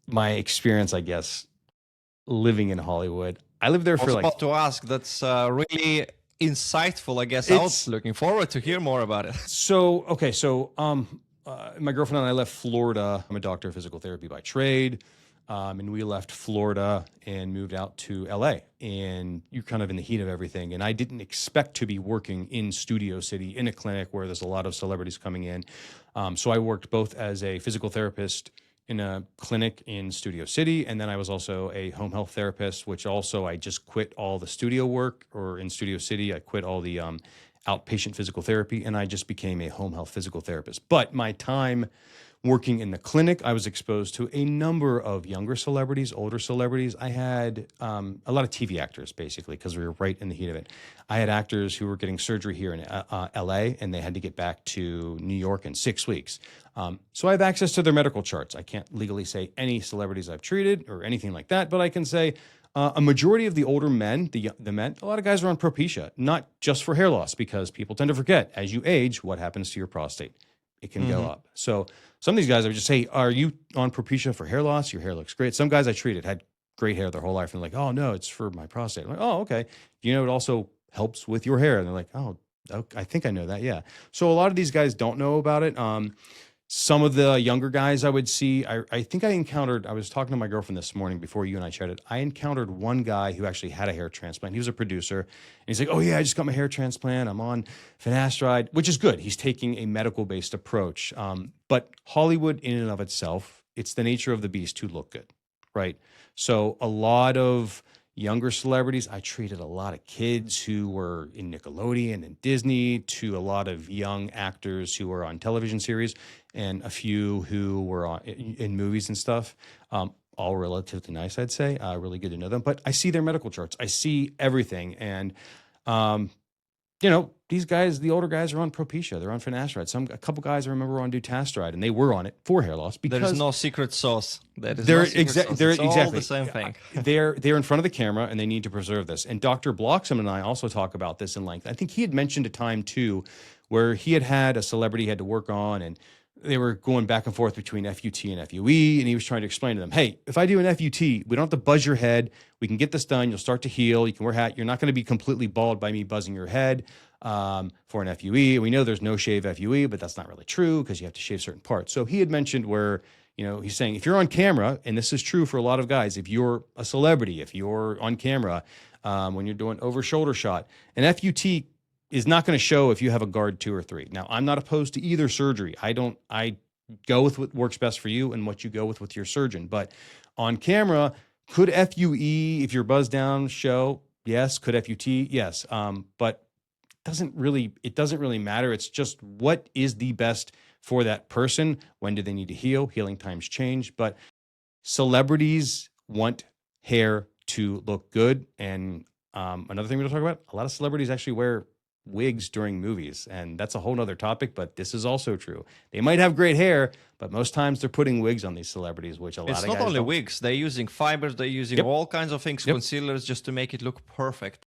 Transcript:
my experience, I guess, living in Hollywood. I lived there I for was like about to ask. That's really insightful. I guess I was it's looking forward to hear more about it. so okay. So my girlfriend and I left Florida. I'm a doctor of physical therapy by trade. And we left Florida and moved out to LA. And you're kind of in the heat of everything. And I didn't expect to be working in Studio City in a clinic where there's a lot of celebrities coming in. So I worked both as a physical therapist in a clinic in Studio City, and then I was also a home health therapist, which also I just quit all the studio work, or in Studio City, I quit all the outpatient physical therapy, and I just became a home health physical therapist. But my time working in the clinic, I was exposed to a number of younger celebrities, older celebrities. I had a lot of TV actors, basically, because we were right in the heat of it. I had actors who were getting surgery here in LA, and they had to get back to New York in 6 weeks. So I have access to their medical charts. I can't legally say any celebrities I've treated or anything like that, but I can say a majority of the older men, the men, a lot of guys are on Propecia, not just for hair loss, because people tend to forget as you age what happens to your prostate. It can go up. So some of these guys I would just say, are you on Propecia for hair loss? Your hair looks great. Some guys I treated had great hair their whole life, and they're like, oh no, it's for my prostate. I'm like, oh, okay. You know, it also helps with your hair. And they're like, oh, I think I know that. Yeah. So a lot of these guys don't know about it. Some of the younger guys I would see, I think I encountered, I was talking to my girlfriend this morning before you and I chatted. I encountered one guy who actually had a hair transplant. He was a producer. And he's like, oh yeah, I just got my hair transplant. I'm on Finasteride, which is good. He's taking a medical-based approach. But Hollywood in and of itself, it's the nature of the beast to look good, right? So a lot of younger celebrities. I treated a lot of kids who were in Nickelodeon and Disney, to a lot of young actors who were on television series, and a few who were in movies and stuff. All relatively nice, I'd say. Really good to know them. But I see their medical charts. I see everything. And, you know, these guys, the older guys, are on Propecia. They're on Finasteride. A couple guys I remember were on Dutasteride, and they were on it for hair loss because there is no secret sauce. They're exactly all the same thing. they're in front of the camera, and they need to preserve this. And Dr. Bloxham and I also talk about this in length. I think he had mentioned a time too where he had a celebrity he had to work on, and they were going back and forth between FUT and FUE, and he was trying to explain to them, hey, if I do an FUT, we don't have to buzz your head. We can get this done. You'll start to heal. You can wear a hat. You're not going to be completely bald by me buzzing your head for an FUE. We know there's no shave FUE, but that's not really true because you have to shave certain parts. So he had mentioned where, you know, he's saying if you're on camera, and this is true for a lot of guys, if you're a celebrity, if you're on camera, when you're doing over shoulder shot, an FUT is not going to show if you have a guard 2 or 3. Now, I'm not opposed to either surgery. I go with what works best for you and what you go with your surgeon. But on camera, could FUE, if you're buzzed down, show? Yes. Could FUT? Yes. But it doesn't really matter. It's just what is the best for that person. When do they need to heal? Healing times change. But celebrities want hair to look good. And another thing we're going to talk about, a lot of celebrities actually wear wigs during movies, and that's a whole nother topic, but this is also true. They might have great hair, but most times they're putting wigs on these celebrities, which a lot of guys It's not only don't. wigs. They're using fibers. They're using all kinds of things, concealers, just to make it look perfect.